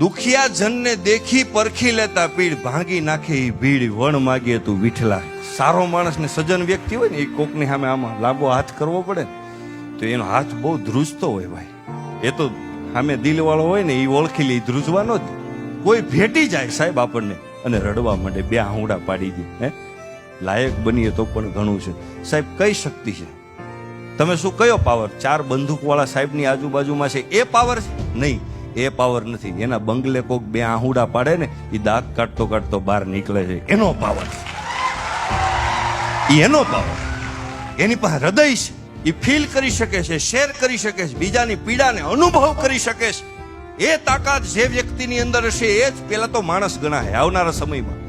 દુખિયા જનને દેખી પરખી લેતા પીડ ભાંગી નાખે ઈ ભીડ વણ માગીએ તું વિઠલા. સારો માણસ ને સજ્જન વ્યક્તિ હોય ને એ કોકની સામે આમાં લાંબો હાથ કરવો પડે તો એનો હાથ બહુ ધ્રુજતો હોય ભાઈ. એ તો સામે દિલ વાળો હોય ને એ ઓળખી લે, ધ્રુજવાનો જ. કોઈ ભેટી જાય સાહેબ આપણને અને રડવા માંડે, બે આહુડા પાડી દે. હે લાયક બનીએ તો પણ ઘણું છે સાહેબ. કઈ શક્તિ છે? તમે શું કયો પાવર? 4 બંદૂક વાળા સાહેબની આજુબાજુમાં છે એ પાવર છે? નહીં, એ પાવર નથી. એના બંગલે કોક બે આહુડા પાડે ને એ દાંત કાઢતો કાઢતો બહાર નીકળે છે, એનો પાવર છે. એનો પાવર. એની પાસે હૃદય છે, એ ફીલ કરી શકે છે, શેર કરી શકે છે, બીજાની પીડાને અનુભવ કરી શકે છે. એ તાકાત જે વ્યક્તિની અંદર હશે એ જ પેલા તો માણસ ગણાય આવનારા સમયમાં.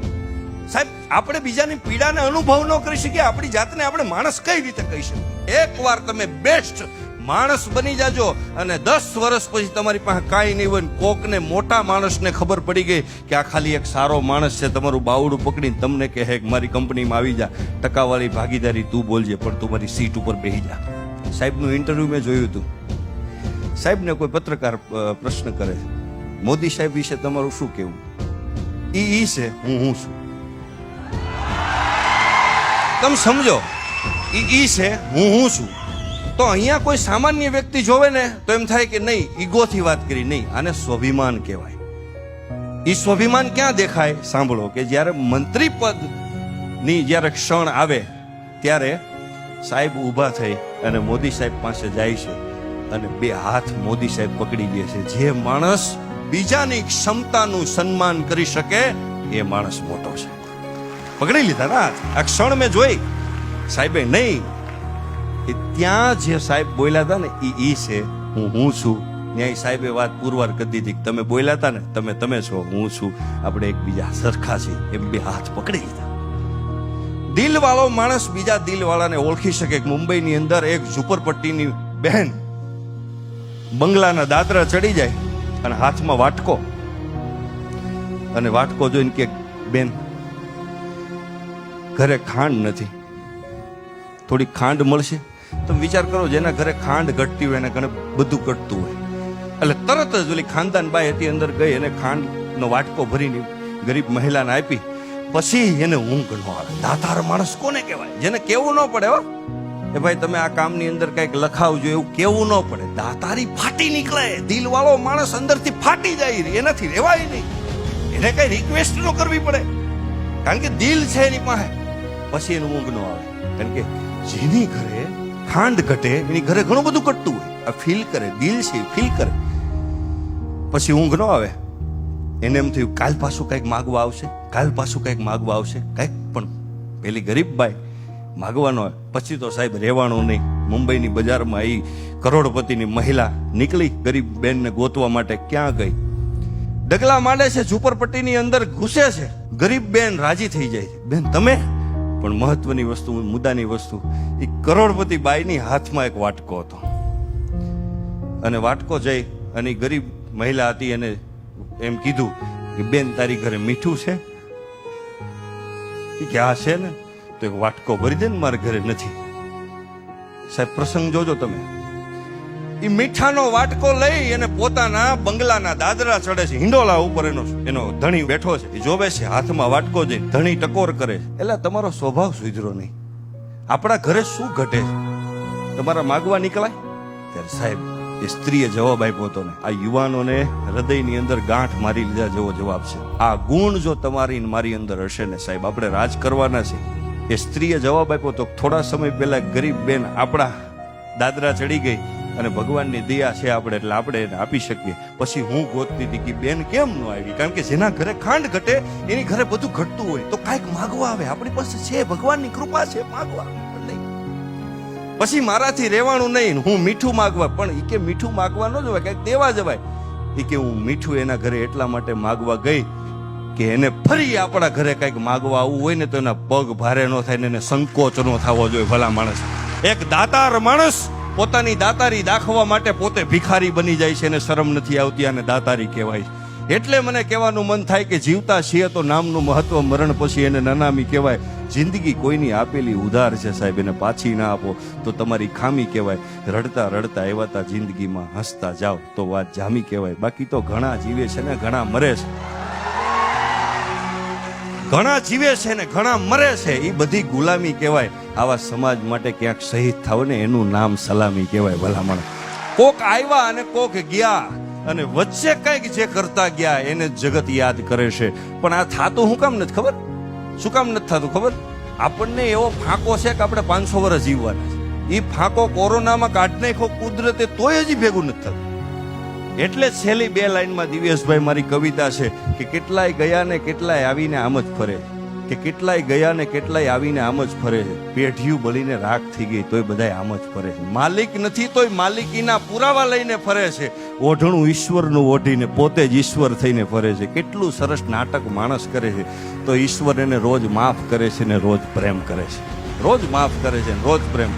સાહેબ આપણે બીજાની પીડાને અનુભવ ન કરી શકીએ, આપણી જાતને આપણે માણસ કઈ રીતે કહી શકીએ? એકવાર તમે બેસ્ટ માણસ બની જાજો અને 10 વર્ષ પછી તમારી પાસે કાંઈ નહીં હોય, કોકને મોટા માણસને ખબર પડી ગઈ કે આ ખાલી એક સારો માણસ છે, તમારું બાવડું પકડીને તમને કહે કે મારી કંપનીમાં આવી જા, ટકાવાળી ભાગીદારી તું બોલજે, પણ તું મારી સીટ ઉપર બેસી જા. સાહેબનું ઇન્ટરવ્યુ મેં જોયું હતું. સાહેબને કોઈ પત્રકાર પ્રશ્ન કરે, મોદી સાહેબ વિશે તમારું શું કેવું? ઈ છે હું છું. તમે સમજો, ઈ છે હું છું. તો અહીંયા કોઈ સામાન્ય વ્યક્તિ જોવે ને તો એમ થાય કે નહીં, ઈગોથી વાત કરી. નહીં, આને સ્વાભિમાન કહેવાય. ઈ સ્વાભિમાન ક્યાં દેખાય? સાંભળો કે જ્યારે મંત્રી પદની જ્યારે ક્ષણ આવે ત્યારે સાહેબ ઊભા થઈ અને મોદી સાહેબ પાસે જાય છે અને બે હાથ મોદી સાહેબ પકડી લે છે. જે માણસ બીજાની ક્ષમતાનું સન્માન કરી શકે એ માણસ મોટો છે. પકડી લીધા ના આ ક્ષણ મેં જોઈ. સાહેબે નહીં, ત્યાં જે સાહેબ બોલ્યા હતા ને ઈ છે હું છું. ન્યાય સાહેબે વાત પુરવાર કરી દીધી, તમે બોલ્યા હતા ને તમે છો, હું છું, આપણે એકબીજા સરખા છે. એમ બે હાથ પકડી લીધા. દિલ વાળો માણસ બીજા દિલ વાળાને ઓળખી શકે. મુંબઈની અંદર એક ઝુંપડપટ્ટીની બહેન બંગલાના દાદરા ચડી જાય અને હાથમાં વાટકો, અને વાટકો જોઈને કે બેન ઘરે ખાંડ નથી, થોડી ખાંડ મળશે? તમે વિચાર કરો, જેના ઘરે ખાંડ ઘટતી હોય એને ઘરે બધું ઘટતું હોય. એટલે તરત જ ઓલી ખાનદાન બાઈ હતી અંદર ગઈ અને ખાંડનો વાટકો ભરીને ગરીબ મહિલાને આપી. પછી એને ઊંઘ ન આવે. દાતાર માણસ કોને કહેવાય? જેને કેવું ન પડે હો એ ભાઈ તમે આ કામની અંદર કઈક લખાવજો, એવું કેવું ન પડે. દાતારી ફાટી નીકળે. દિલ વાળો માણસ અંદરથી ફાટી જાય, એનાથી રહેવાય નહીં. એને કઈ રિક્વેસ્ટ ન કરવી પડે, કારણ કે દિલ છે એની પાસે. પછી એનું ઊંઘ ન આવે, કારણ કે જેની ઘરે ખાંડ ઘટે એની ઘરે ઘણું બધું ઘટતું હોય. આ ફીલ કરે, દિલ છે ફીલ કરે. પછી ઊંઘ ન આવે. એને એમ થયું કાલ પાછું કંઈક માગવા આવશે, કાલ પાછું કંઈક માગવા આવશે, કંઈક. પણ પેલી ગરીબ બાઈ માગવાનો હોય. પછી તો સાહેબ રહેવાનું નહીં. મુંબઈની બજારમાં એ કરોડપતિની મહિલા નીકળી ગરીબ બેનને ગોતવા માટે. ક્યાં ગઈ? ડગલા માંડે છે, ઝુંપડપટ્ટીની અંદર ઘૂસે છે. ગરીબ બેન રાજી થઈ જાય છે, બેન તમે. પણ મહત્વની વસ્તુ, મુદ્દાની વસ્તુ, એ કરોડપતિ બાઈની હાથમાં એક વાટકો હતો. અને વાટકો જઈ અને ગરીબ મહિલા હતી એને એમ કીધું કે બેન તારી ઘરે મીઠું છે? કે આ છે ને. તો એક વાટકો ભરી દે ને, મારા ઘરે નથી. સાહેબ પ્રસંગ જોજો તમે. એ મીઠાનો વાટકો લઈ અને પોતાના બંગલાના દાદરા ચડે છે. હિંડોલા ઉપર એનો ધણી બેઠો છે. એ જોવે છે, હાથમાં વાટકો જઈ ધણી ટકોર કરે છે. એટલે તમારો સ્વભાવ સુધરો નહીં. આપણા ઘરે શું ઘટે છે? તમારા માગવા નીકળાય? ત્યારે સાહેબ એ સ્ત્રીએ જવાબ આપ્યો હતો ને, આ યુવાનોને હૃદયની અંદર ગાંઠ મારી લીધા જેવો જવાબ છે. આ ગુણ જો તમારી મારી અંદર હશે ને સાહેબ, આપણે રાજ કરવાના છે. એ સ્ત્રીએ જવાબ આપ્યો તો થોડા સમય પહેલા ગરીબ બેન આપણા દાદરા ચડી ગઈ અને ભગવાનની દયા છે આપણે એટલે આપણે એને આપી શકીએ. પછી હું ગોતતી હતી કે બેન કેમ ન આવી? કારણ કે જેના ઘરે ખાંડ ઘટે એની ઘરે બધું ઘટતું હોય તો કાંઈક માગવા આવે. આપણી પાસે છે, ભગવાનની કૃપા છે, માગવા નહીં. પછી મારાથી રહેવાનું નહીં, હું મીઠું માગવા. પણ એ કે મીઠું માગવા ન જવાય, કંઈક દેવા જવાય. એ કે હું મીઠું એના ઘરે એટલા માટે માગવા ગઈ કે એને ફરી આપણા ઘરે કંઈક માગવા આવવું હોય ને તો એના પગ ભારે ન થાય ને એને સંકોચ ન થવો જોઈએ. ભલા માણસ, એક દાતાર માણસ પોતાની દાતારી દાખવા માટે પોતે ભિખારી બની જાય છે, એને શરમ નથી આવતી, અને દાતારી કહેવાય. એટલે મને કહેવાનું મન થાય કે જીવતા છીએ તો નામનું મહત્વ, મરણ પછી એને નનામી કહેવાય. જિંદગી કોઈની આપેલી ઉધાર છે સાહેબ, એને પાછી ના આપો તો તમારી ખામી કહેવાય. રડતા રડતા એવાતા જિંદગીમાં હસતા જાઓ તો વાત જામી કહેવાય. બાકી તો ઘણા જીવે છે ને ઘણા મરે છે, ઘણા જીવે છે ને ઘણા મરે છે, એ બધી ગુલામી કહેવાય. આવા સમાજ માટે ક્યાંક શહીદ થાવ ને એનું નામ સલામી કહેવાય. ભલામણ કોક આવ્યા અને કોક ગયા, અને વચ્ચે કઈક જે કરતા ગયા એને જગત યાદ કરે છે. પણ આ થાતું શું કામ નથી ખબર? શું કામ નથી થતું ખબર? આપણને એવો ફાંકો છે કે આપણે 500 વર્ષ જીવવાના છે. એ ફાંકો કોરોનામાં કાઢ નાખ્યો કુદરતે તોય હજી ભેગું નથી થતું. એટલે છેલ્લી 2 લાઈનમાં દિવ્યેશભાઈ મારી કવિતા છે કે કેટલાય ગયા ને કેટલાય આવીને આમ જ ફરે, કે કેટલાય ગયા ને કેટલાય આવીને આમ જ ફરે છે. પેઢીયું બળીને રાખ થઈ ગઈ તોય બધાય આમ જ ફરે છે. માલિક નથી તોય માલિકીના પુરાવા લઈને ફરે છે. ઓઢણું ઈશ્વરનું ઓઢીને પોતે જ ઈશ્વર થઈને ફરે છે. કેટલું સરસ નાટક માણસ કરે છે તો ઈશ્વર એને રોજ માફ કરે છે ને રોજ પ્રેમ કરે છે. રોજ માફ કરે છે ને રોજ પ્રેમ.